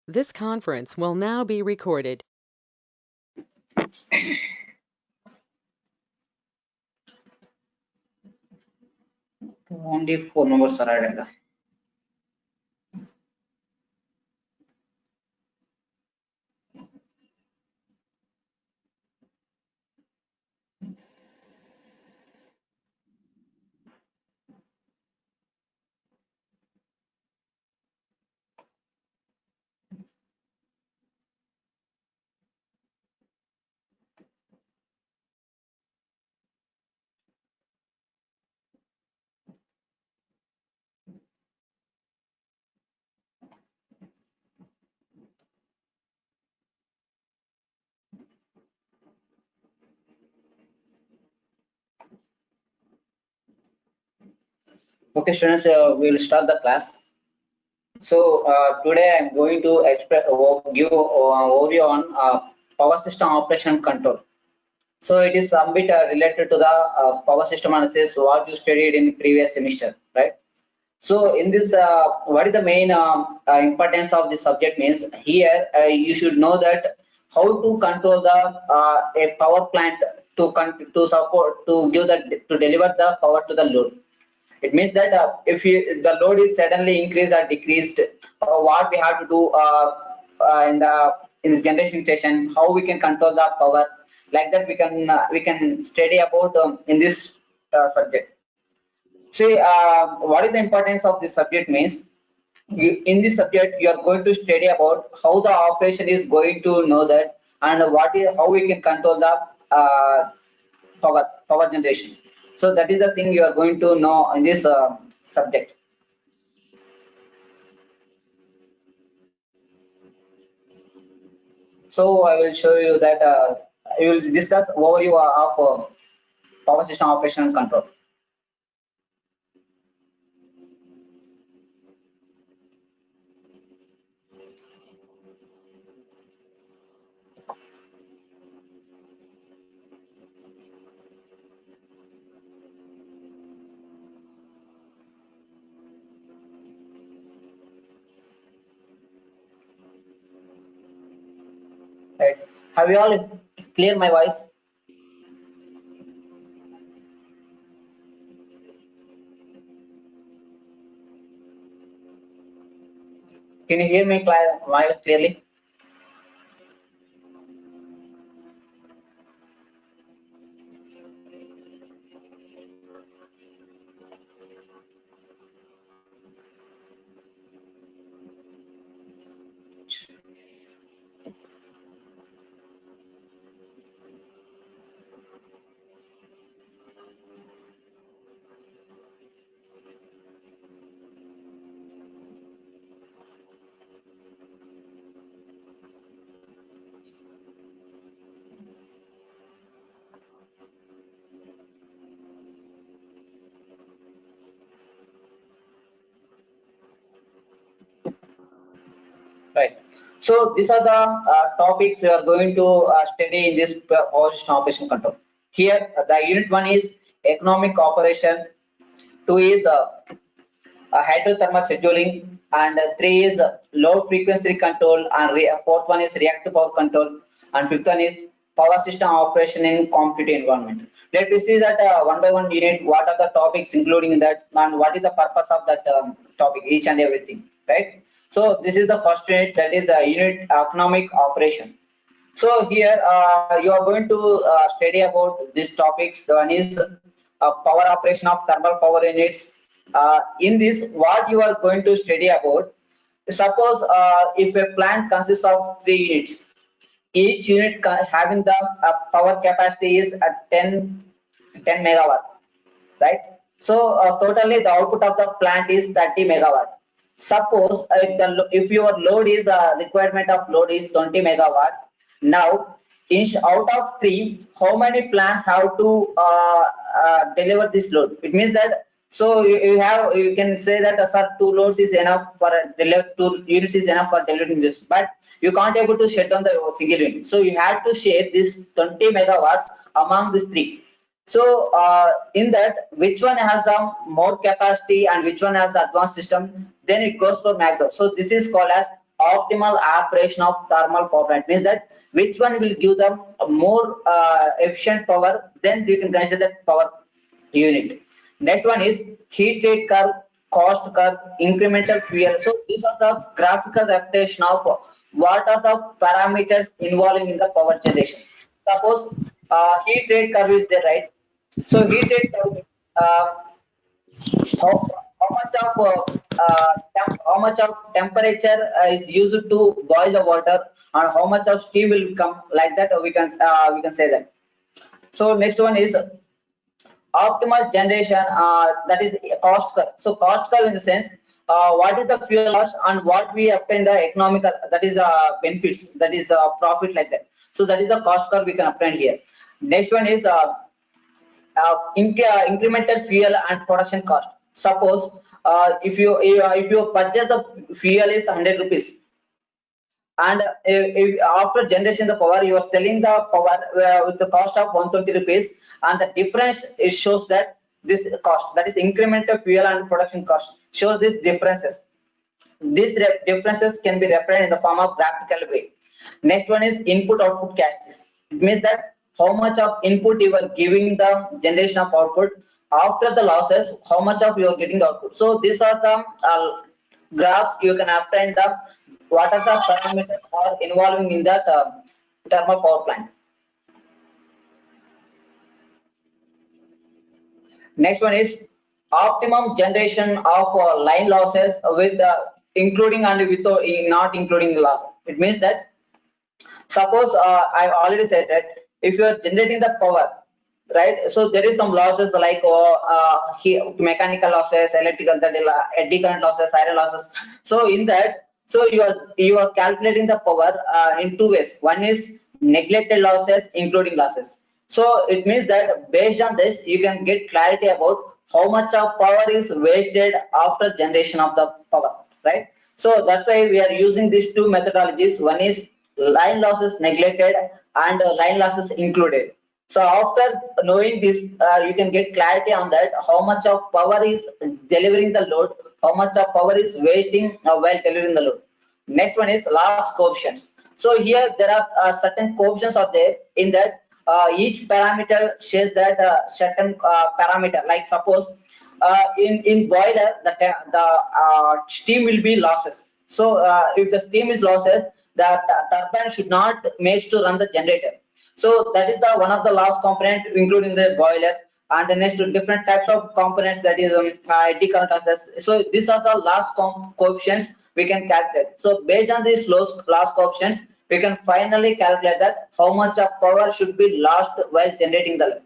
This conference will now be recorded. Only 4 members are added. Okay, students, we will start the class. So today I'm going to give overview on power system operation control. So it is some bit related to the power system analysis what you studied in previous semester, right? So in this, what is the main importance of this subject means here you should know that how to control the a power plant to support to give the to deliver the power to the load. It means that if the load is suddenly increased or decreased, what we have to do in the generation station, how we can control the power, like that we can study about in this subject. See, what is the importance of this subject means in this subject you are going to study about how the operation is going to know that and what is how we can control the power generation. So that is the thing you are going to know in this subject. So I will show you that I will discuss overview of power system operation and control. Right? Have you all clear my voice? Can you hear me my voice clearly? Right. So these are the topics we are going to study in this power system operation control. Here, the unit one is economic operation, two is hydrothermal scheduling, and three is low frequency control, and fourth one is reactive power control, and fifth one is power system operation in competitive environment. Let me see that one by one unit, what are the topics including in that, and what is the purpose of that topic, each and everything, right? So this is the first unit, that is unit economic operation. So here you are going to study about these topics. The one is power operation of thermal power units. In this, what you are going to study about, suppose if a plant consists of 3 units, each unit having the power capacity is at 10 megawatts, right? So totally the output of the plant is 30 megawatt. Suppose if your load is requirement of load is 20 megawatt. Now, out of three, how many plants have to deliver this load? It means that so you can say that sir, two loads is enough for deliver, two units is enough for delivering this, but you can't able to shut down the single unit. So you have to share this 20 megawatts among these three. So in that, which one has the more capacity and which one has the advanced system, then it goes for maximum. So this is called as optimal operation of thermal power plant. Means that which one will give them a more efficient power, then you can consider that power unit. Next one is heat rate curve, cost curve, incremental fuel. So these are the graphical representation of what are the parameters involving in the power generation. Suppose heat rate curve is there, right? So heat rate curve, uh, how, how much of how much of temperature is used to boil the water, and how much of steam will come, like that we can say that. So next one is optimal generation, that is a cost curve. So cost curve in the sense, what is the fuel cost and what we obtain the economical, that is benefits, that is profit, like that. So that is the cost curve we can obtain here. Next one is incremental fuel and production cost. Suppose if you purchase the fuel is 100 rupees, and if after generation the power you are selling the power with the cost of 120 rupees, and the difference it shows that this cost, that is incremental fuel and production cost, shows these differences. These differences can be represented in the form of graphical way. Next one is input output cash. It means that how much of input you are giving the generation of output, after the losses how much of you are getting the output. So these are the graphs you can obtain the what are the parameters are involving in that thermal power plant. Next one is optimum generation of line losses with including and without not including the loss. It means that suppose I already said that if you are generating the power, right? So there is some losses like mechanical losses, electrical, that is eddy current losses, iron losses. So in that, so you are calculating the power in two ways. One is neglected losses, including losses. So it means that based on this, you can get clarity about how much of power is wasted after generation of the power, right? So that's why we are using these two methodologies. One is line losses neglected and line losses included. So after knowing this, you can get clarity on that how much of power is delivering the load, how much of power is wasting while delivering the load. Next one is loss coefficients. So here there are certain coefficients are there in that each parameter shares that certain parameter. Like suppose in boiler the steam will be losses. So if the steam is losses, the turbine should not make to run the generator. So that is the one of the loss component including the boiler. And the next different types of components, that is eddy current losses. So these are the loss coefficients we can calculate. So based on these loss coefficients, we can finally calculate that how much of power should be lost while generating the load.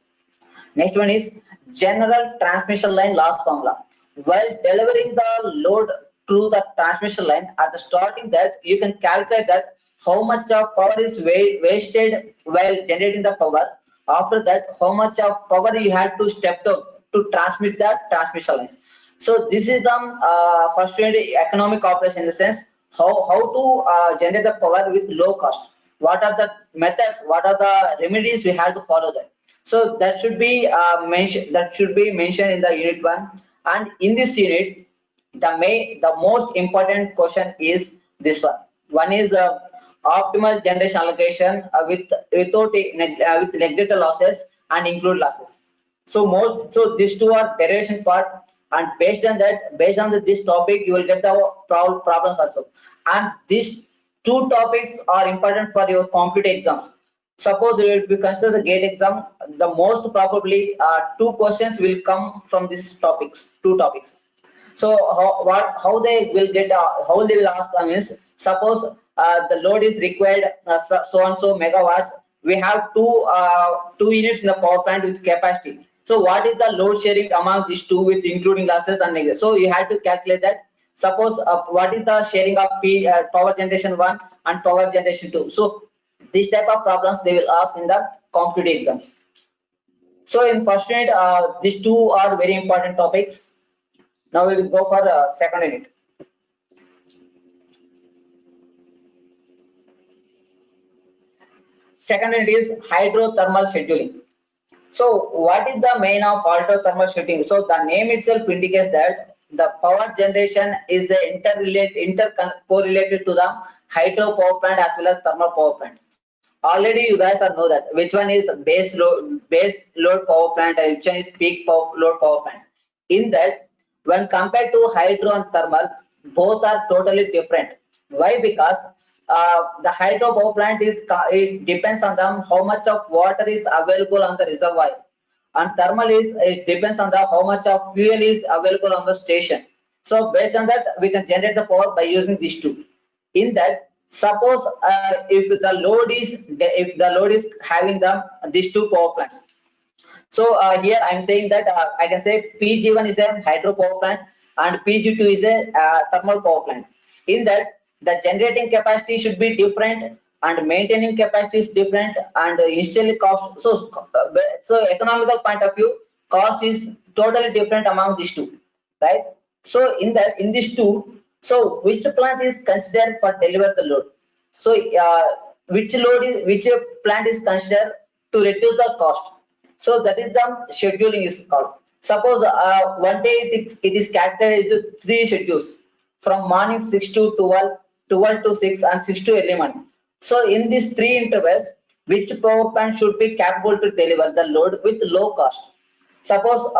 Next one is general transmission line loss formula. While delivering the load through the transmission line, at the starting that you can calculate that how much of power is wasted while generating the power. After that, how much of power you had to step down to transmit the transmission lines. So this is the first unit economic operation, in the sense how to generate the power with low cost. What are the methods? What are the remedies we have to follow that? So that should be mentioned. That should be mentioned in the unit one. And in this unit, the most important question is this one. One is optimal generation allocation with neglected losses and include losses. So these two are derivation part, and based on this topic, you will get the problems also. And these two topics are important for your competitive exams. Suppose if you consider the gate exam, the most probably two questions will come from these topics, two topics. So how they will get how they will ask them is, suppose the load is required so and so megawatts. We have two units in the power plant with capacity. So what is the load sharing among these two with including losses and negative? So you have to calculate that. Suppose what is the sharing of power generation 1 and power generation 2. So this type of problems they will ask in the competitive exams. So in first unit, these two are very important topics. Now we will go for second unit. Second unit is hydrothermal scheduling. So what is the main of hydrothermal scheduling? So the name itself indicates that the power generation is correlated to the hydro power plant as well as thermal power plant. Already you guys are know that which one is base load power plant and which one is load power plant. In that, when compared to hydro and thermal, both are totally different. Why? Because the hydro power plant it depends on them how much of water is available on the reservoir, and thermal is it depends on the how much of fuel is available on the station. So based on that, we can generate the power by using these two. In that, suppose if the load is having these two power plants. So here I'm saying that I can say PG1 is a hydro power plant and PG2 is a thermal power plant. In that, the generating capacity should be different and maintaining capacity is different, and initially cost. So economical point of view, cost is totally different among these two, right? So in these two, so which plant is considered for deliver the load? So which plant is considered to reduce the cost? So that is the scheduling is called. Suppose one day it is categorized into three schedules from morning 6 to 12, 12 to 6, and 6 to early morning. So in these three intervals, which power plant should be capable to deliver the load with low cost? Suppose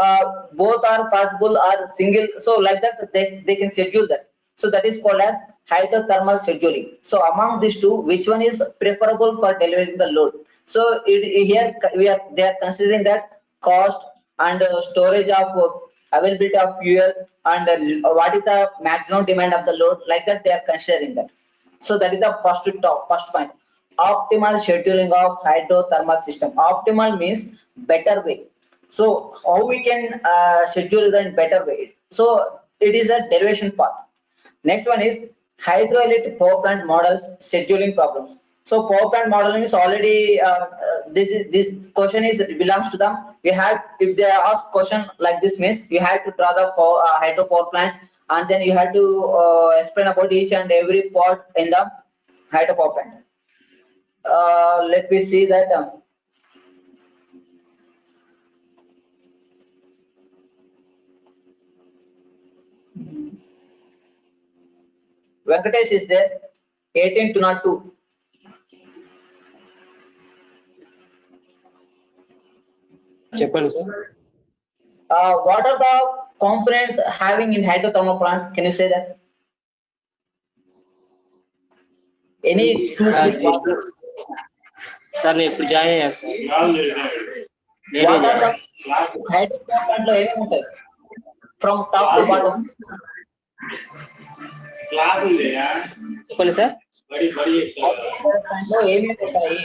both are possible or single, so like that they can schedule that. So that is called as hydrothermal scheduling. So among these two, which one is preferable for delivering the load? So here they are considering that cost and storage of availability of fuel and what is the maximum demand of the load, like that they are considering that. So that is the first point. Optimal scheduling of hydrothermal system. Optimal means better way. So how we can schedule it in better way? So it is a derivation part. Next one is hydroelectric power plant models scheduling problems. So power plant modeling is already this question is belongs to them. We have, if they ask question like this means you have to draw the hydro power plant, and then you have to explain about each and every part in the hydro power plant. Let me see that. Venkatesh is there. 18 to not 2. చెప్పండి sir. What are the components having in hydrothermal plant? Can you say that? Any two? Sir నేను ఇప్పుడు join అయ్యా sir. What are the hydrothermal plant లో ఏమేమి ఉంటాయి? From top to bottom. చెప్పండి sir. లో ఏమేమి ఉంటాయి?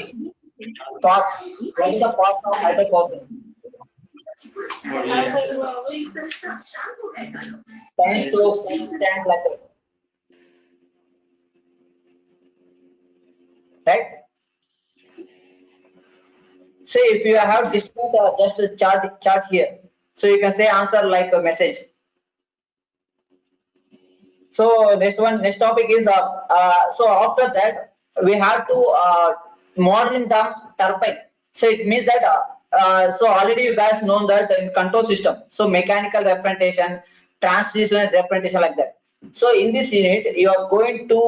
Parts. What is the parts of hydrothermal plant? Tank stove, tank like that. Right? Say if you have distance, just a chart here. So you can say answer like a message. So next topic is so after that we have to model in the turbine. So it means that so already you guys know that in control system, so mechanical representation, transmission representation, like that. So in this unit you are going to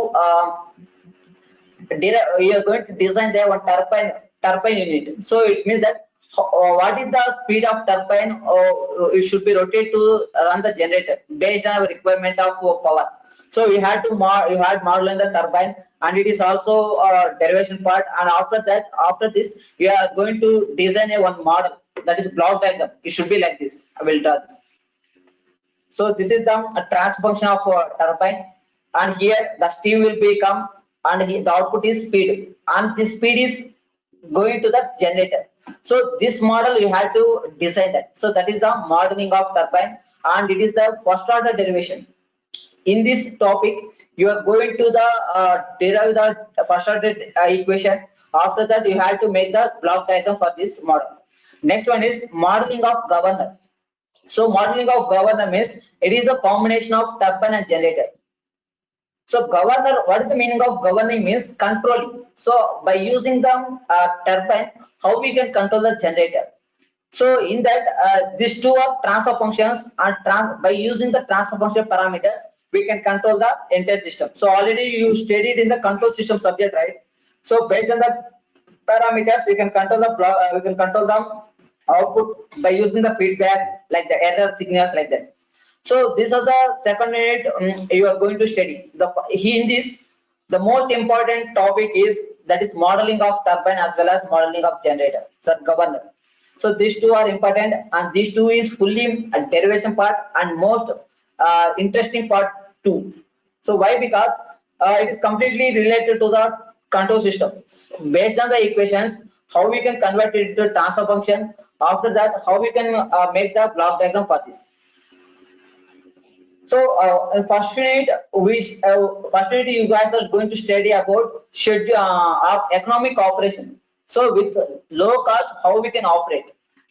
design the one turbine unit. So it means that what is the speed of turbine, or it should be rotated to run the generator based on our requirement of power. So you had model in the turbine, and it is also a derivation part. And after this you are going to design one model, that is block diagram. It should be like this. I will draw this. So this is the trans function of turbine, and here the steam will become, and the output is speed, and this speed is going to the generator. So this model you have to design that. So that is the modeling of turbine, and it is the first order derivation. In this topic you are going to the derive the first order equation. After that you have to make the block diagram for this model. Next one is modeling of governor. So modeling of governor means it is a combination of turbine and generator. So governor, what is the meaning of governing means controlling. So by using the turbine, how we can control the generator. So in that, these two are transfer functions, and by using the transfer function parameters, we can control the entire system. So already you studied in the control system subject, right? So based on the parameters, we can control the we can control the output by using the feedback, like the error signals, like that. So these are the second unit you are going to study. In this, the most important topic is that is modeling of turbine as well as modeling of generator, so governor. So these two are important, and these two is fully a derivation part and most interesting part too. So why? Because it is completely related to the control system. Based on the equations, how we can convert it into transfer function. After that, how we can make the block diagram for this. So first unit, first unit you guys are going to study about schedule of economic operation. So with low cost, how we can operate.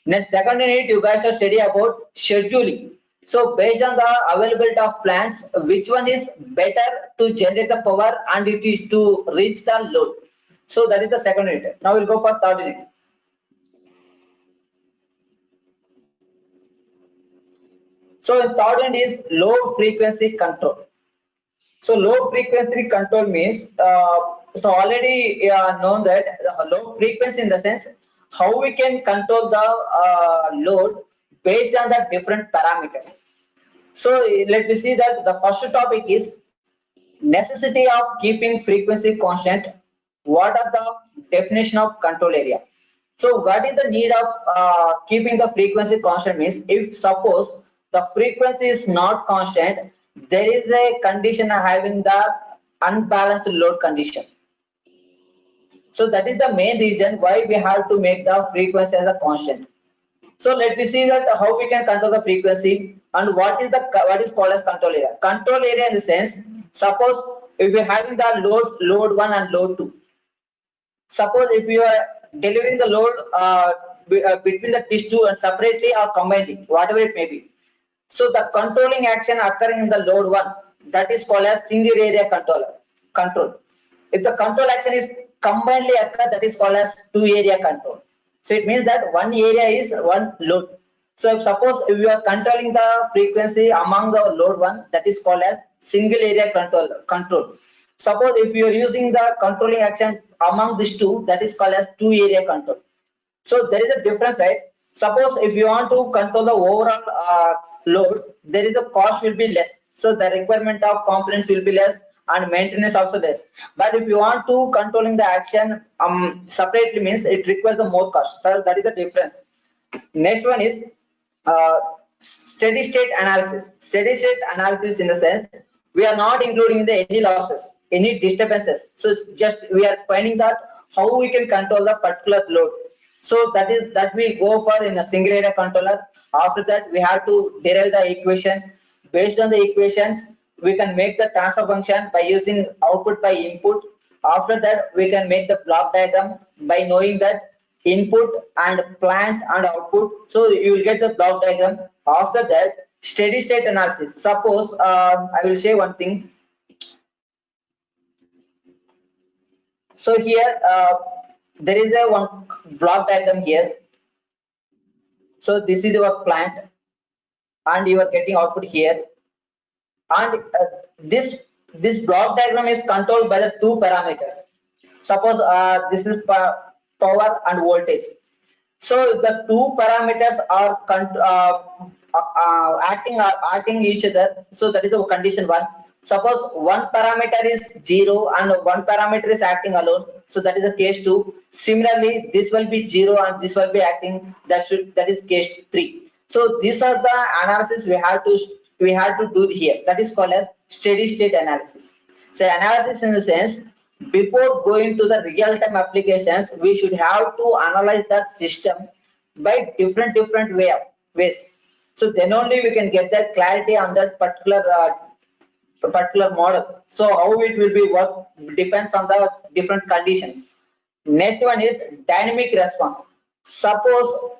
Next second unit, you guys are study about scheduling. So based on the availability of plants, which one is better to generate the power and it is to reach the load. So that is the second unit. Now we'll go for third unit. So the third unit is low frequency control. So low frequency control means, so already known that low frequency in the sense how we can control the load based on the different parameters. So let me see that the first topic is necessity of keeping frequency constant. What are the definition of control area? So what is the need of keeping the frequency constant means, if suppose the frequency is not constant, there is a condition having the unbalanced load condition. So that is the main reason why we have to make the frequency as a constant. So let me see that how we can control the frequency, and what is called as control area. Control area in the sense, suppose if we are having the load 1 and load 2. Suppose if you are delivering the load between these two and separately or combined, whatever it may be. So the controlling action occurring in the load 1, that is called as single area control. If the control action is combinedly occur, that is called as two area control. So it means that one area is one load. So if suppose if you are controlling the frequency among the load 1, that is called as single area control. Suppose if you are using the controlling action among these two, that is called as two area control. So there is a difference, right? Suppose if you want to control the overall loads, there is a cost will be less. So the requirement of components will be less and maintenance also less. But if you want to controlling the action separately, means it requires the more cost. So that is the difference. Next one is uh, steady state analysis. Steady state analysis in the sense, we are not including the any losses, any disturbances. So just we are finding that how we can control the particular load. So that we go for in a single area controller. After that, we have to derive the equation. Based on the equations, we can make the transfer function by using output by input. After that, we can make the block diagram by knowing that input and plant and output. So you will get the block diagram. After that, steady state analysis. Suppose I will say one thing. So here there is a one block diagram here. So this is your plant, and you are getting output here. And this block diagram is controlled by the two parameters. Suppose this is power and voltage. So the two parameters are acting each other. So that is the condition 1. Suppose one parameter is 0 and one parameter is acting alone. So that is the case 2. Similarly, this will be 0 and this will be acting. That is case 3. So these are the analysis we have to do here. That is called as steady state analysis. So analysis in the sense, before going to the real-time applications, we should have to analyze that system by different ways. So then only we can get that clarity on that particular model. So how it will be work depends on the different conditions. Next one is dynamic response. Suppose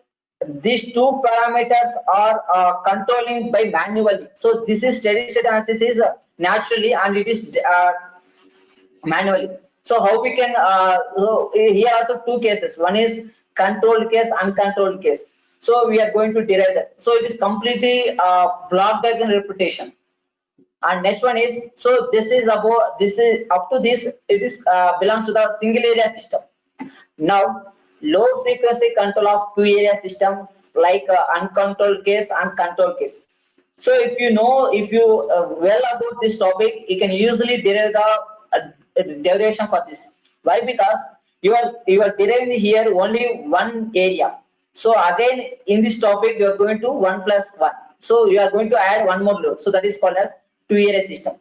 these two parameters are controlling by manually. So this is steady state analysis is naturally, and it is manually. So how we can so here also two cases. One is controlled case, uncontrolled case. So we are going to derive that. So it is completely block diagram representation. And next one is, so this is about, this is up to this, it is belongs to the single area system. Now low frequency control of two area systems like uncontrolled case and controlled case. So if you know, if you well about this topic, you can usually derive the derivation for this. Why? Because you are deriving here only one area. So again in this topic you are going to 1 plus 1. So you are going to add one more load. So that is called as two area system.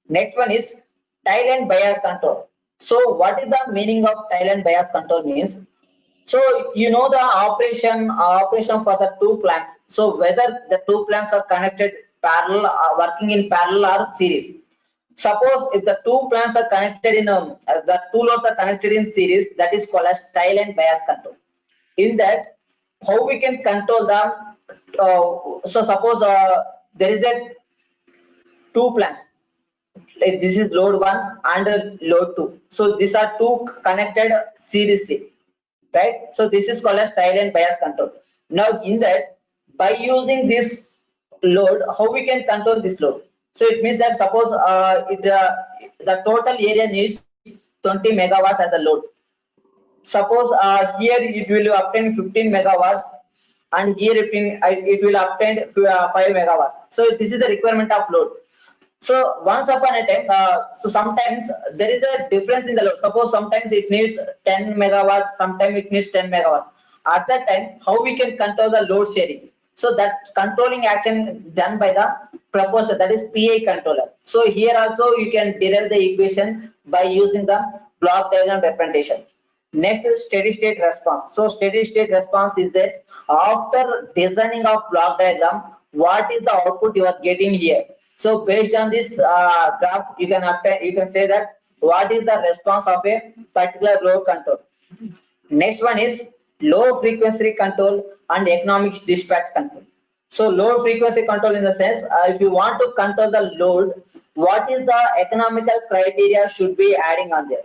Next one is tile and bias control. So what is the meaning of tile and bias control means? So you know the operation for the two plants. So whether the two plants are connected parallel, working in parallel or series. Suppose if the two plants are connected in the two loads are connected in series, that is called as tile and bias control. In that, how we can control the so suppose there is a two plants. Like this is load 1 and load 2. So these are two connected seriously, right? So this is called as tile and bias control. Now in that, by using this load, how we can control this load? So it means that suppose the total area needs 20 megawatts as a load. Suppose here it will obtain 15 megawatts and here it will obtain 5 megawatts. So this is the requirement of load. So once upon a time, so sometimes there is a difference in the load. Suppose sometimes it needs 10 megawatts, sometimes it needs 10 megawatts. At that time, how we can control the load sharing? So that controlling action done by the proposer, that is PI controller. So here also you can derive the equation by using the block diagram representation. Next is steady state response. So steady state response is that after designing of block diagram, what is the output you are getting here? So based on this graph, you can say that what is the response of a particular load control. Next one is low frequency control and economics dispatch control. So low frequency control in the sense, if you want to control the load, what is the economical criteria should be adding on there?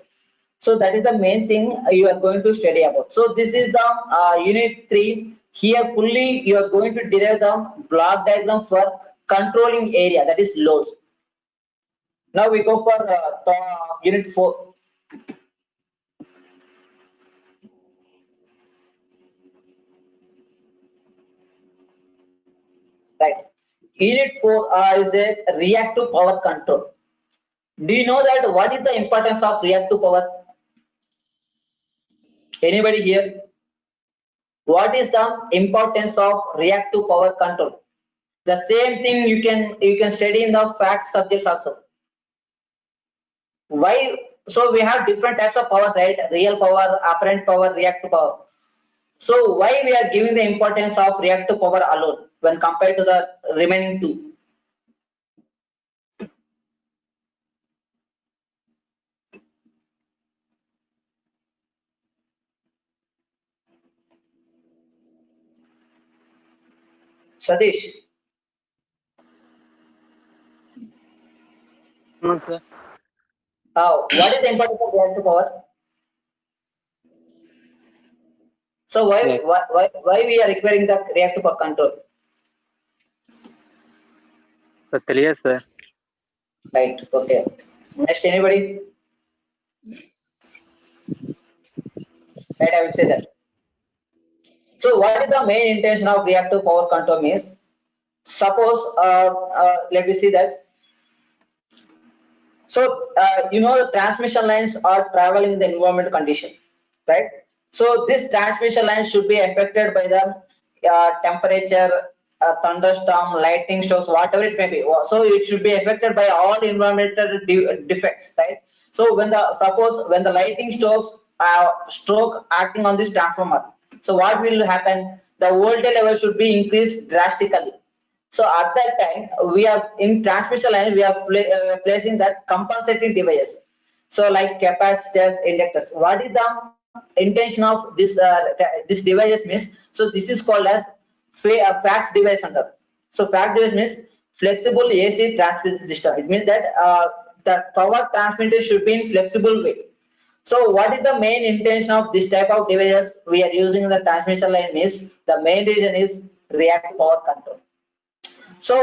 So that is the main thing you are going to study about. So this is the unit 3. Here fully you are going to derive the block diagram for controlling area, that is loads. Now we go for unit 4. Right. Unit 4 is a reactive power control. Do you know that what is the importance of reactive power? Anybody here? What is the importance of reactive power control? The same thing you can study in the facts subjects also. Why? So we have different types of powers, right? Real power, apparent power, reactive power. So why we are giving the importance of reactive power alone when compared to the remaining two? Satish, Sir. what is the importance of reactive power? So why Yes. why we are requiring the reactive power control? So clear, sir. Right. Okay. Next, anybody? Right, I will say that. So what is the main intention of reactive power control means? Suppose let me see that. So you know the transmission lines are traveling in the environment condition, right? So this transmission line should be affected by the temperature, thunderstorm, lightning strokes, whatever it may be. So it should be affected by all environmental defects, right? So when the suppose when the lightning strokes stroke acting on this transformer, so what will happen? The voltage level should be increased drastically. So at that time, we are in transmission line, we are placing that compensating devices. So like capacitors, inductors. What is the intention of this devices means? So this is called as fax device under. So fax device means flexible AC transmission system. It means that the power transmitted should be in flexible way. So what is the main intention of this type of devices we are using in the transmission line is the main reason is reactive power control. So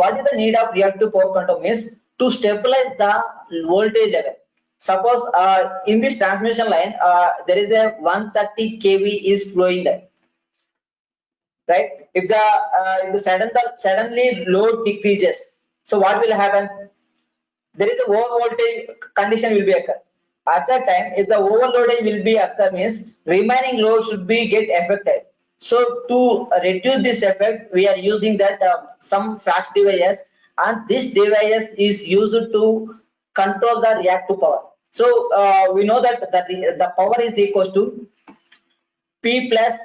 what is the need of reactive power control means to stabilize the voltage level. Suppose in this transmission line there is a 130 kV is flowing there, right? If the suddenly load decreases, so what will happen? There is a over voltage condition will be occur. At that time, if the overloading will be occur means remaining load should be get affected. So to reduce this effect, we are using that some fast devices, and this device is used to control the reactive power. So we know that the power is equals to P plus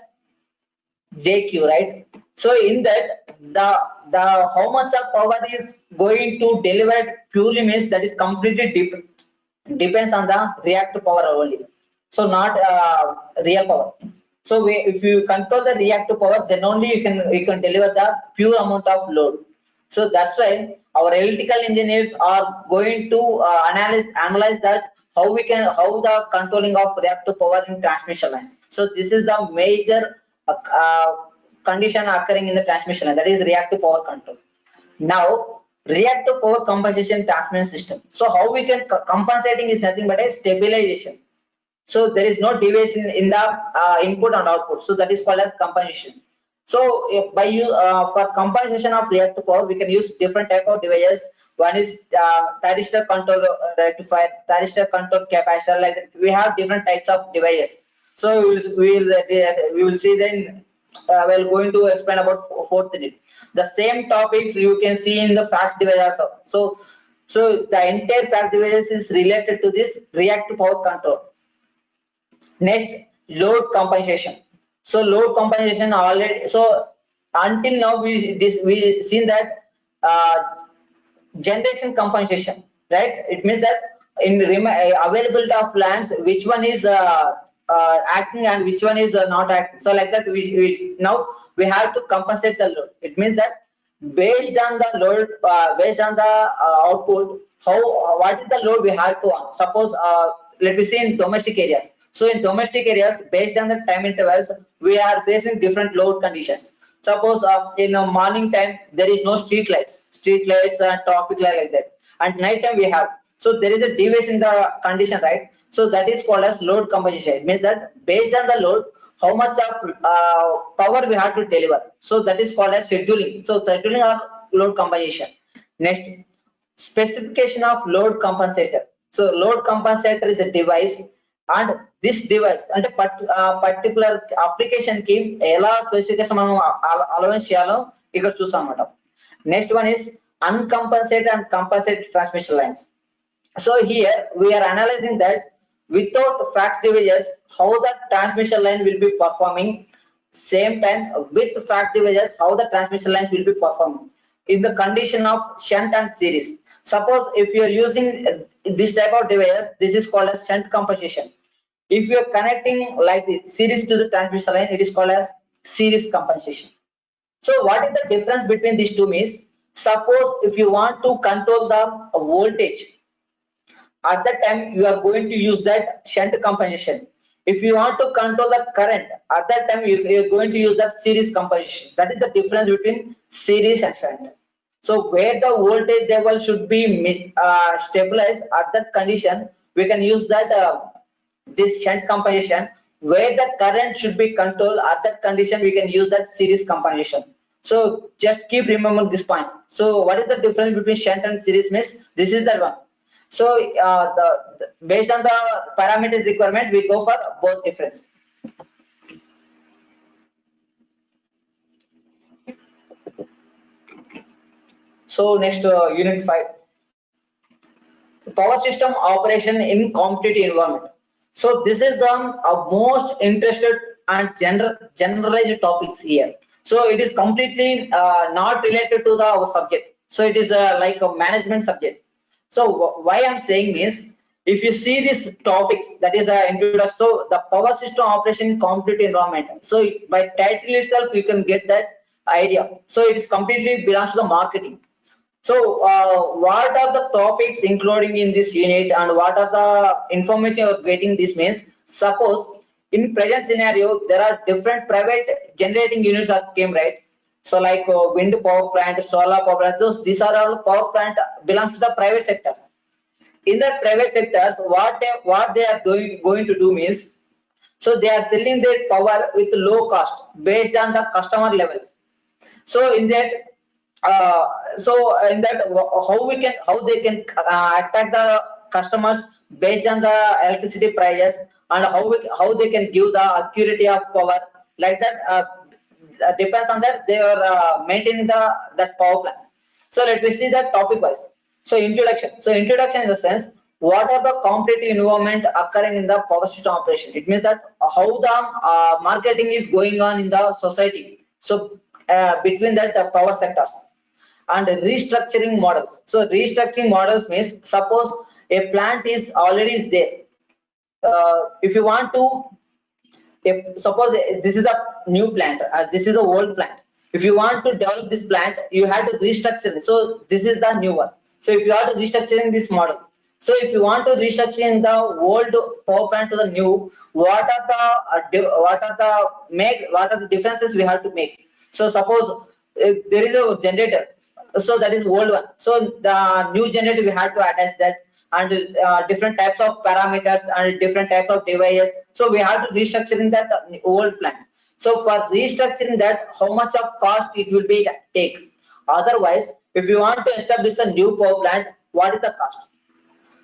JQ, right? So in that the how much of power is going to deliver purely means that is completely depends on the reactive power only. So not real power. So if you control the reactive power, then only you can deliver the pure amount of load. So that's why our electrical engineers are going to analyze that how the controlling of reactive power in transmission lines. So this is the major condition occurring in the transmission line, that is reactive power control. Now reactive power compensation transmission system. So how we can compensating is nothing but a stabilization. So there is no deviation in the input and output. So that is called as compensation. So for compensation of reactive power, we can use different type of devices. One is thyristor control rectifier, thyristor control capacitor. Like that. We have different types of devices. So we will see then. We're going to explain about fourth unit. The same topics you can see in the fact device also. So the entire fact device is related to this reactive power control. Next, load compensation. So load compensation already. So until now we seen that generation compensation, right? It means that in availability of plants, which one is acting and which one is not acting. So like that, we now we have to compensate the load. It means that based on the load, based on the output, what is the load we have to on. Suppose let me see in domestic areas. So in domestic areas, based on the time intervals, we are facing different load conditions. Suppose in the morning time there is no street lights and traffic light like that, and night time we have. So there is a deviation in the condition, right? So that is called as load compensation. It means that based on the load, how much of power we have to deliver. So that is called as scheduling. So scheduling or load compensation. Next, specification of load compensator. So load compensator is a device, and this device అంటే particular application కి ఎలా specification మనం allowance చేయాలో ఇక్కడ చూసాం అన్నమాట. Next one is uncompensated and compensated transmission lines. So here we are analyzing that without fax devices how the transmission line will be performing, same time with fax devices how the transmission lines will be performing in the condition of shunt and series. Suppose if you are using this type of device, this is called as shunt compensation. If you are connecting like the series to the transmission line, it is called as series compensation. So what is the difference between these two means? Suppose if you want to control the voltage, at that time you are going to use that shunt compensation. If you want to control the current, at that time you are going to use that series compensation. That is the difference between series and shunt. So where the voltage level should be stabilized, at that condition we can use that this shunt compensation. Where the current should be controlled, at that condition we can use that series compensation. So just keep remembering this point. So what is the difference between shunt and series means? This is the one. So based on the parameters requirement, we go for both difference. So next unit 5, so power system operation in competitive environment. So this is the most interested and generalized topics here. So it is completely not related to our subject. So it is like a management subject. So why I'm saying is, if you see these topics, that is the introduction. So the power system operation in competitive environment. So by title itself, you can get that idea. So it is completely belongs to the marketing. So what are the topics including in this unit and what are the information you're getting? This means suppose in present scenario there are different private generating units that came, right? So like wind power plant, solar power plant, these are all power plant belongs to the private sectors. In the private sectors, what they are going to do means, so they are selling their power with low cost based on the customer levels. So in that how they can attract the customers based on the electricity prices, and how they can give the accuracy of power, like that depends on that they are maintaining that power plants. So let me see that topic wise. So introduction in the sense, what are the competitive environment occurring in the power system operation? It means that how the marketing is going on in the society, so between that the power sectors. And restructuring models. So restructuring models means, suppose a plant is already is there. If you want to, if suppose this is a new plant, this is a old plant. If you want to develop this plant, you have to restructure it. So this is the new one. So if you are to restructuring this model, so if you want to restructuring the old power plant to the new, what are the differences we have to make? So suppose if there is a generator, so that is old one. So the new generator we have to attach that, and different types of parameters and different types of devices. So we have to restructuring that old plant. So for restructuring that, how much of cost it will be take? Otherwise, if you want to establish a new power plant, what is the cost?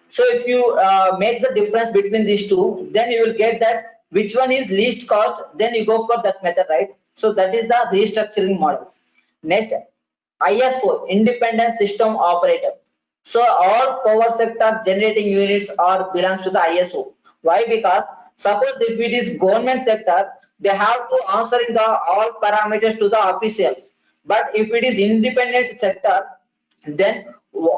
So if you make the difference between these two, then you will get that which one is least cost, then you go for that method, right? So that is the restructuring models. Next, IS4, independent system operator. So all power sector generating units are belongs to the ISO. Why? Because suppose if it is government sector, they have to answering the all parameters to the officials. But if it is independent sector, then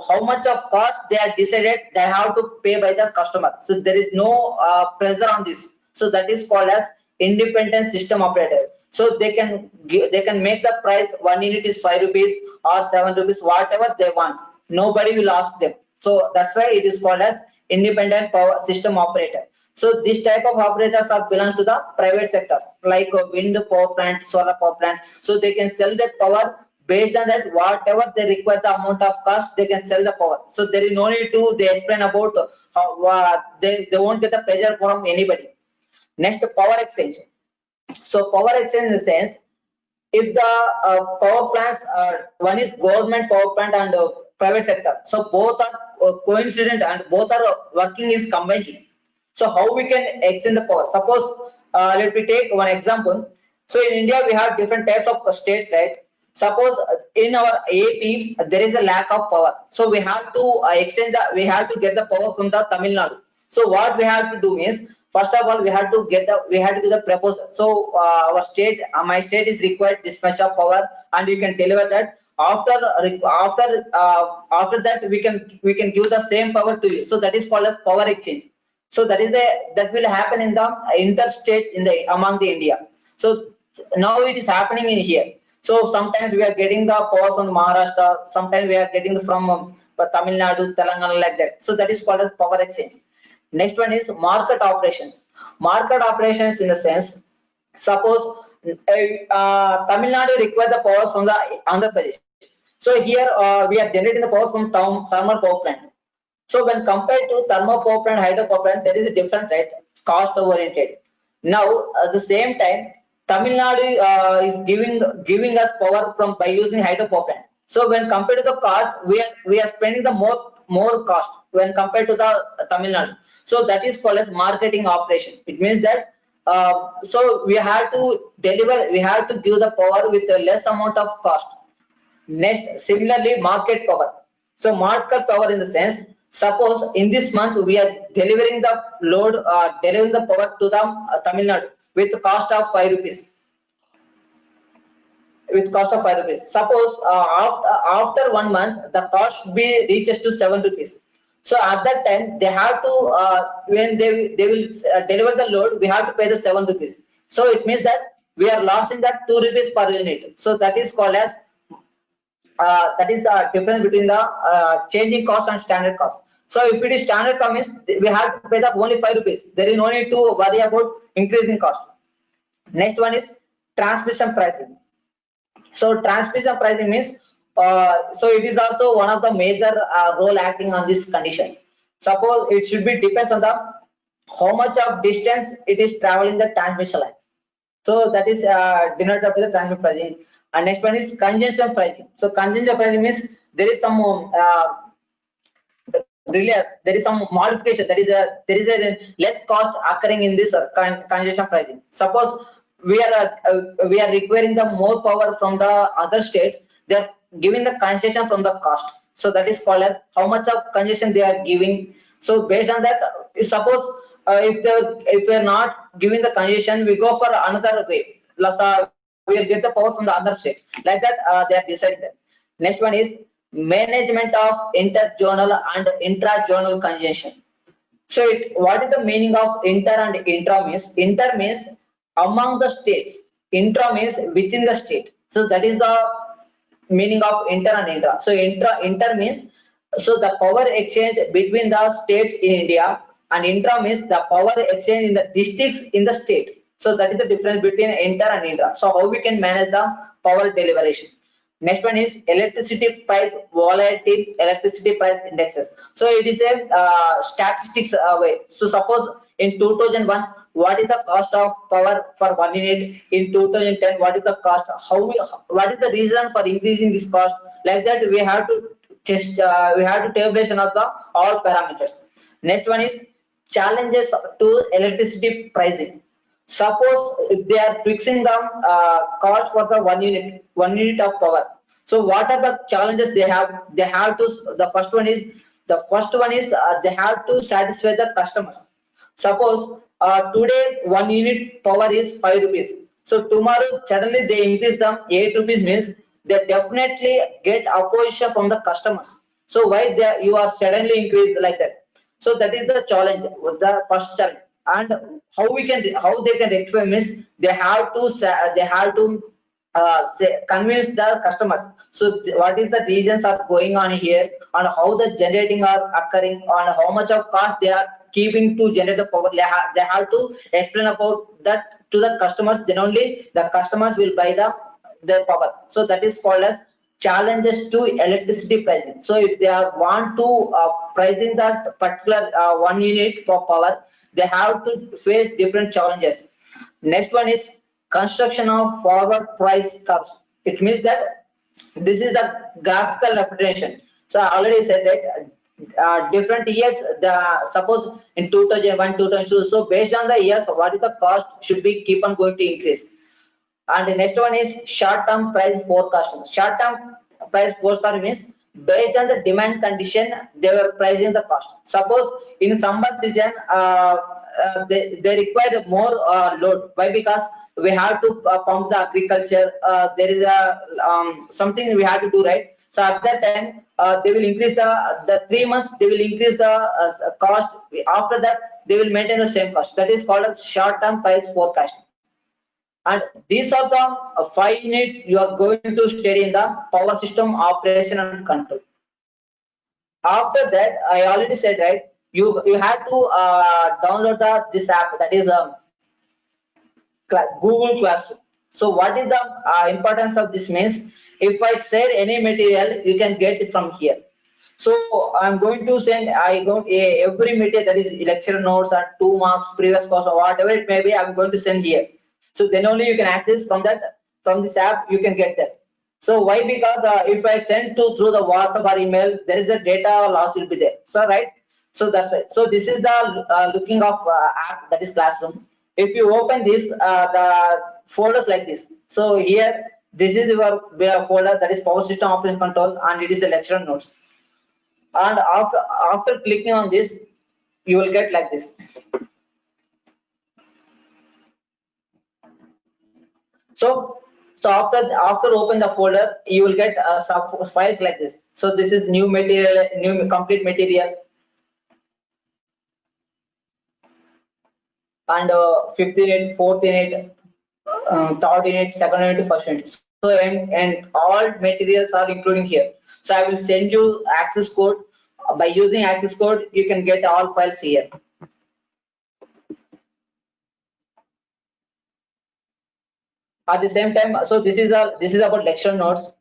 how much of cost they are decided they have to pay by the customer. So there is no pressure on this. So that is called as independent system operator. So they can make the price, 1 unit is 5 rupees or 7 rupees, whatever they want. Nobody will ask them. So that's why it is called as independent power system operator. So this type of operators are belongs to the private sectors, like wind power plant, solar power plant. So they can sell that power based on that, whatever they require the amount of cost, they can sell the power. So there is no need to they explain about how they won't get the pressure from anybody. Next, power exchange. So power exchange in the sense, if the power plants are, one is government power plant and private sector, so both are coincident and both are working is combined. So how we can exchange the power? Suppose let me take one example. So in India we have different types of states, right? Suppose in our AP there is a lack of power, so we have to we have to get the power from the Tamil Nadu. So what we have to do is, first of all we have to do the proposal. So our state, my state is required this much of power, and you can deliver that. After that we can give the same power to you. So that is called as power exchange. So that will happen in the interstates in the among the India. So now it is happening in here. So sometimes we are getting the power from Maharashtra, sometimes we are getting from Tamil Nadu, Telangana, like that. So that is called as power exchange. Next one is market operations. Market operations in the sense, suppose Tamil Nadu require the power from the Andhra Pradesh. So here we are generating the power from thermal power plant. So when compared to thermal power plant, hydro power plant, there is a difference, right? Cost oriented. Now at the same time, Tamil Nadu is giving us power from by using hydro power plant. So when compared to the cost, we are spending the more cost when compared to the Tamil Nadu. So that is called as marketing operation. It means that so we have to deliver, we have to give the power with a less amount of cost. Next, similarly, market power. So market power in the sense, suppose in this month we are delivering the delivering the power to the Tamil Nadu with cost of 5 rupees. With cost of 5 rupees. Suppose after 1 month the cost be reaches to 7 rupees. So at that time they have to when they will deliver the load, we have to pay the 7 rupees. So it means that we are losing that 2 rupees per unit. So that is called as that is the difference between the changing cost and standard cost. So if it is standard cost means we have to pay the only 5 rupees. There is no need to worry about increasing cost. Next one is transmission pricing. So transmission pricing means so it is also one of the major role acting on this condition. Suppose it should be depends on the how much of distance it is traveling the transmission lines. So that is denoted by the transmission pricing. And next one is congestion pricing. So congestion pricing means there is some really there is some modification, there is a less cost occurring in this congestion pricing. Suppose we are requiring the more power from the other state, they are giving the concession from the cost. So that is called as how much of congestion they are giving. So based on that, suppose if we are not giving the congestion, we go for another way. We will get the power from the other state. Like that, they are deciding that. Next one is management of inter-zonal and intra-zonal congestion. So what is the meaning of inter and intra means? Inter means among the states. Intra means within the state. So that is the meaning of inter and intra. So inter means so the power exchange between the states in India, and intra means the power exchange in the districts in the state. So that is the difference between inter and intra. So how we can manage the power deliberation. Next one is electricity price volatility, electricity price indexes. So it is a statistics way. So suppose in 2001, what is the cost of power for 1 unit? In 2010, what is the cost? What is the reason for increasing this cost? Like that, we have to test. We have to tabulation of the all parameters. Next one is challenges to electricity pricing. Suppose if they are fixing the cost for the 1 unit of power. So what are the challenges they have? They have to, the first one is they have to satisfy the customers. Suppose today 1 unit power is 5 rupees. So tomorrow suddenly they increase them 8 rupees means they definitely get opposition from the customers. So why you are suddenly increased like that? So that is the challenge, the first challenge. And how they can rectify means they have to convince the customers. So what is the reasons are going on here, and how the generating are occurring, and how much of cost they are keeping to generate the power. They have to explain about that to the customers. Then only the customers will buy their power. So that is called as challenges to electricity pricing. So if they want to pricing that particular 1 unit for power, they have to face different challenges. Next one is construction of forward price curves. It means that this is the graphical representation. So I already said that different years, suppose in 2001, 2002. So based on the years, what is the cost should be keep on going to increase. And the next one is short-term price forecasting. Short-term price forecasting means based on the demand condition, they were pricing the cost. Suppose in summer season, they require more load. Why? Because we have to pump the agriculture. There is a something we have to do, right? So at that time, they will increase the 3 months. They will increase the cost. After that, they will maintain the same cost. That is called as short-term price forecasting. And these are the 5 units you are going to study in the power system operation and control. After that, I already said, right, you have to download this app, that is Google Classroom. So what is the importance of this means? If I share any material, you can get it from here. So I'm going to send every material, that is lecture notes and 2 marks, previous course, or whatever it may be, I'm going to send here. So then only you can access from this app, you can get that. So why? Because if I send through the WhatsApp or email, there is a data loss will be there. So right. So that's right. So this is the looking of app, that is Classroom. If you open this, the folders like this. So here, this is your folder, that is Power System Operation Control, and it is the lecture notes. And after clicking on this, you will get like this. So after open the folder, you will get some files like this. So this is new material, new complete material, and 15 unit, 4th unit, 3rd unit, 2nd unit, 1st unit. So and all materials are including here. So I will send you access code. By using access code, you can get all files here. At the same time, so this is about lecture notes,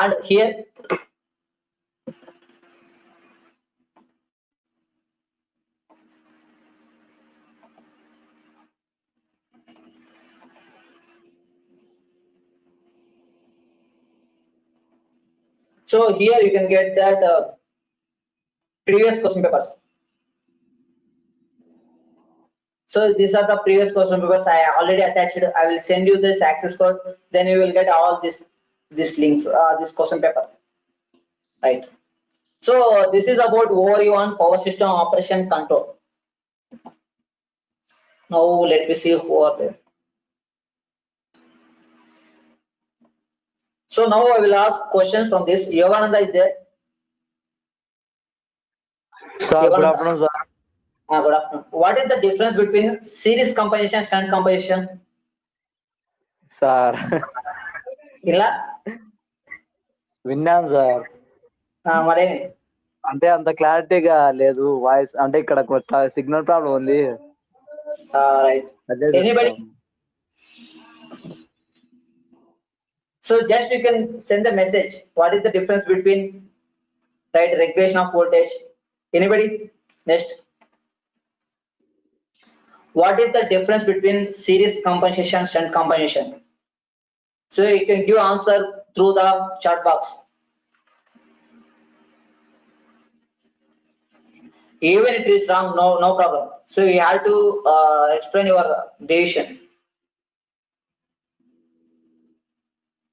and here so here you can get that previous question papers. So these are the previous question papers I already attached. I will send you this access code. Then you will get all this links, this question papers, right? So this is about overview on power system operation control. Now let me see who are there. So now I will ask questions from this. Yogananda is there. Sir, good Yogananda. afternoon, sir. Good afternoon. What is the difference between series compensation and shunt compensation? Sir ఇలా విన్నాను sir. మరేమి అంటే అంత క్లారిటీగా లేదు voice, అంటే ఇక్కడ signal problem ఉంది. Right. అదే anybody? So just you can send the message. What is the difference between right regulation of voltage? Anybody? Next. What is the difference between series compensation and shunt compensation? So you can give answer through the chat box. Even it is wrong, no problem. So you have to explain your decision.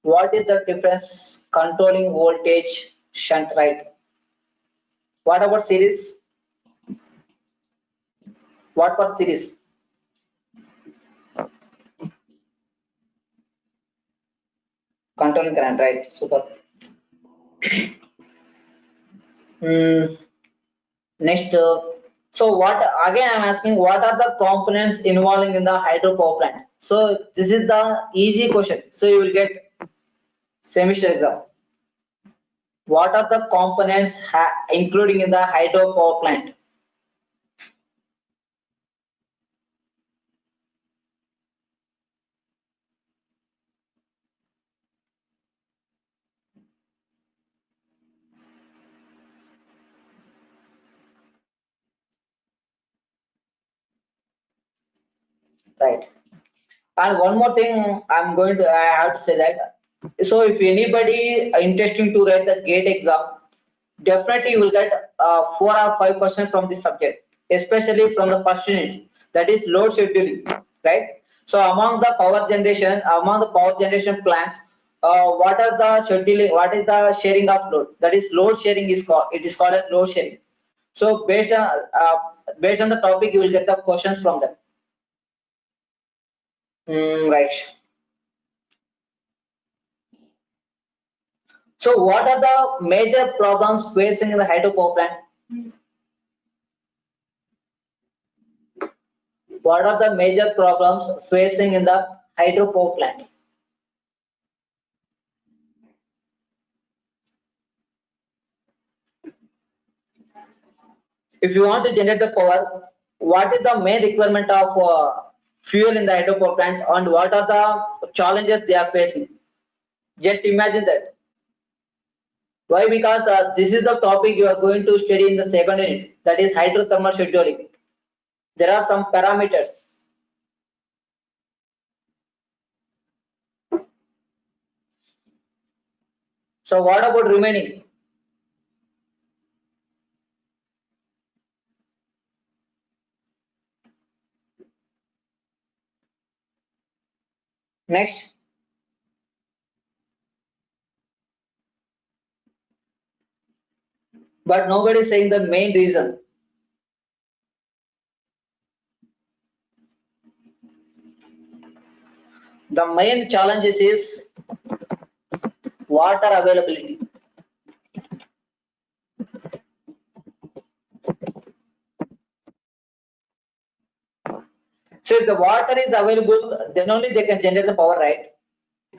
What is the difference controlling voltage shunt, right? What about series? What for series? Controlling current, right? Super. Next, so what again I'm asking, what are the components involving in the hydro power plant? So this is the easy question. So you will get semester exam. What are the components including in the hydro power plant? Right. And one more thing I have to say that, so if anybody interesting to write the gate exam, definitely you will get 4 or 5 questions from this subject, especially from the first unit, that is load scheduling, right? So among the power generation plants, what are the scheduling, what is the sharing of load? That is load sharing is called, it is called as load sharing. So based on the topic, you will get the questions from them. Right. So what are the major problems facing in the hydro power plant? What are the major problems facing in the hydro power plant? If you want to generate the power, what is the main requirement of fuel in the hydro power plant, and what are the challenges they are facing? Just imagine that. Why? Because this is the topic you are going to study in the second unit, that is hydrothermal scheduling. There are some parameters. So what about remaining? Next. But nobody is saying the main reason. The main challenges is water availability. So if the water is available, then only they can generate the power, right?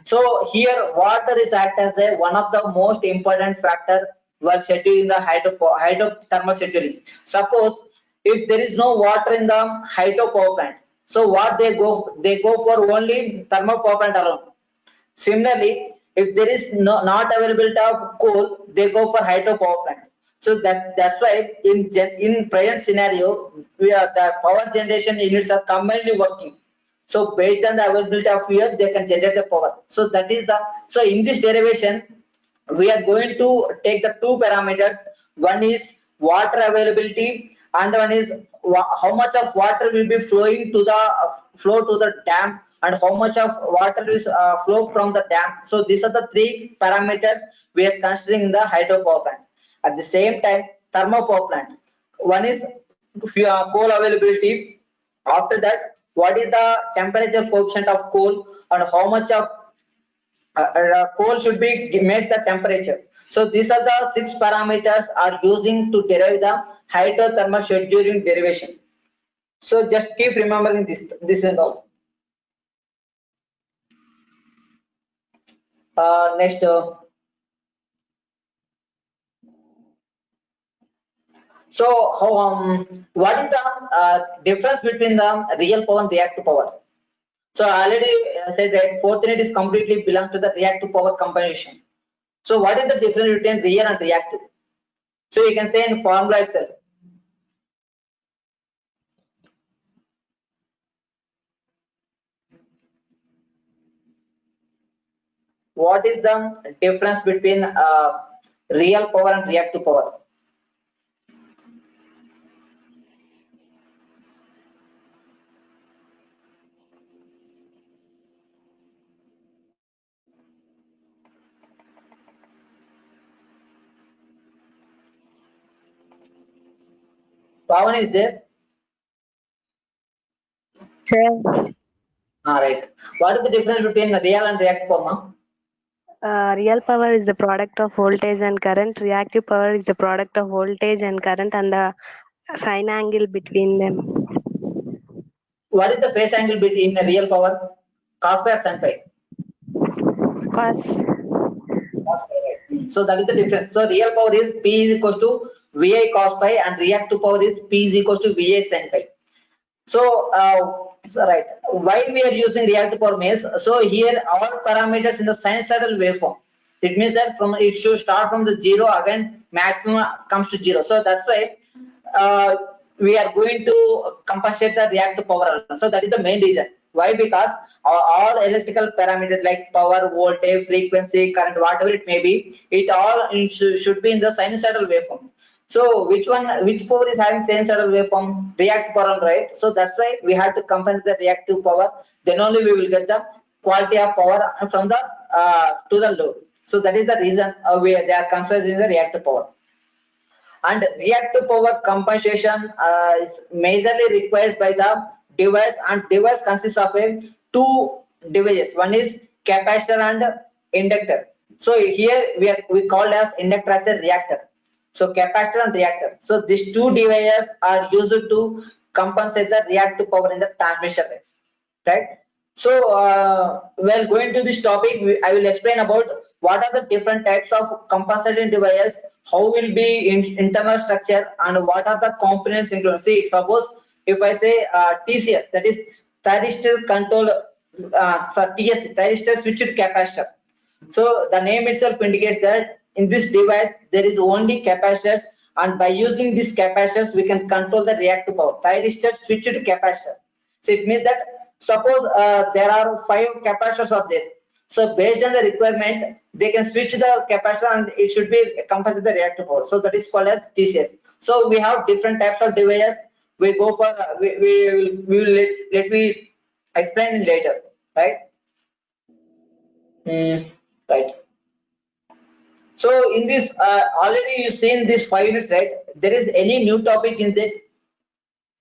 So here water is act as a one of the most important factor while scheduling the hydrothermal scheduling. Suppose if there is no water in the hydro power plant, so what they go for only thermal power plant alone. Similarly, if there is not availability of coal, they go for hydro power plant. So that's why in present scenario, the power generation units are commonly working. So based on the availability of fuel, they can generate the power. So that is the so in this derivation, we are going to take the two parameters. One is water availability, and one is how much of water will be flowing to the flow to the dam, and how much of water is flow from the dam. So these are the three parameters we are considering in the hydro power plant. At the same time, thermal power plant. One is coal availability. After that, what is the temperature coefficient of coal, and how much of coal should be make the temperature. So these are the six parameters are using to derive the hydrothermal scheduling derivation. So just keep remembering this and all. Next, so how what is the difference between the real power and reactive power? So I already said that fourth unit is completely belongs to the reactive power combination. So what is the difference between real and reactive? So you can say in formula itself. What is the difference between real power and reactive power? Pawan is there? Sir, All right. What is the difference between real and reactive power? real power is the product of voltage and current. Reactive power is the product of voltage and current and the sine angle between them. What is the phase angle between the real power? Cos pi or sin pi? Cos. Cos pi, right. So that is the difference. So real power is P is equals to VI cos pi, and reactive power is P is equals to VA sin pi. So right, why we are using reactive power means, so here all parameters in the sinusoidal waveform. It means that from it should start from the zero, again maximum comes to zero. So that's why uh, we are going to compensate the reactive power. So that is the main reason. Why? Because all electrical parameters like power, voltage, frequency, current, whatever it may be, it all should be in the sinusoidal waveform. So which power is having sinusoidal waveform? Reactive power, right? So that's why we have to compensate the reactive power. Then only we will get the quality of power from the to the load. So that is the reason they are considering the reactive power. And reactive power compensation is majorly required by the device, and device consists of two devices. One is capacitor and inductor. So here we called as inductor as a reactor. So capacitor and reactor. So these two devices are used to compensate the reactive power in the transmission lines, right? So while going to this topic, I will explain about what are the different types of compensating devices, how will be internal structure, and what are the components included. See, suppose if I say TCS, that is thyristor control, TS, thyristor switched capacitor. So the name itself indicates that in this device there is only capacitors, and by using these capacitors we can control the reactive power. Thyristor switched capacitor. So it means that suppose there are 5 capacitors are there. So based on the requirement, they can switch the capacitor and it should be compensate the reactive power. So that is called as TCS. So we have different types of devices. We go for we will let me explain later, right? Right. So in this already you seen this 5 units, right? There is any new topic in that?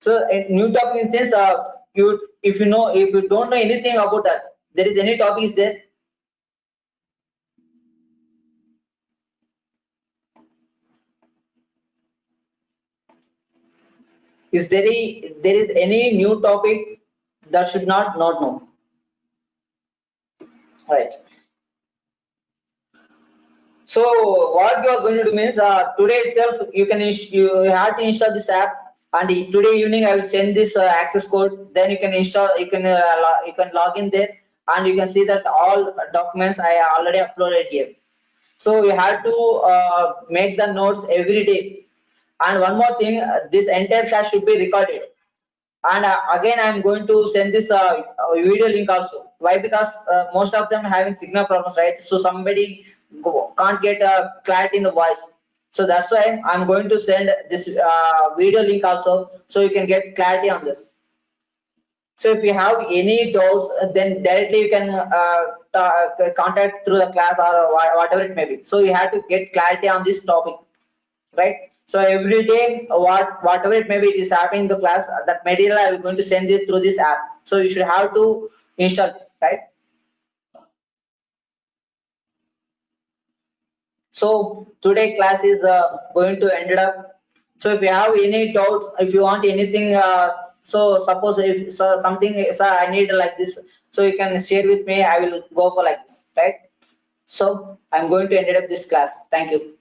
So a new topic in sense, you if you don't know anything about that, there is any topic is there? Is there there is any new topic? that should not know. Right. So what you are going to do means today itself you have to install this app, and today evening I will send this access code. Then you can install, you can log in there, and you can see that all documents I already uploaded here. So you have to make the notes every day. And one more thing, this entire class should be recorded. And again, I'm going to send this video link also. Why? Because most of them having signal problems, right? So somebody can't get clarity in the voice. So that's why I'm going to send this video link also, so you can get clarity on this. So if you have any doubts, then directly you can contact through the class or whatever it may be. So you have to get clarity on this topic, right? So every day, whatever it may be, it is happening in the class. That material I am going to send it through this app. So you should have to install this, right? So today class is going to end it up. So if you have any doubt, if you want anything, so suppose if something I need like this, so you can share with me. I will go for like this, right? So I'm going to end it up this class. Thank you.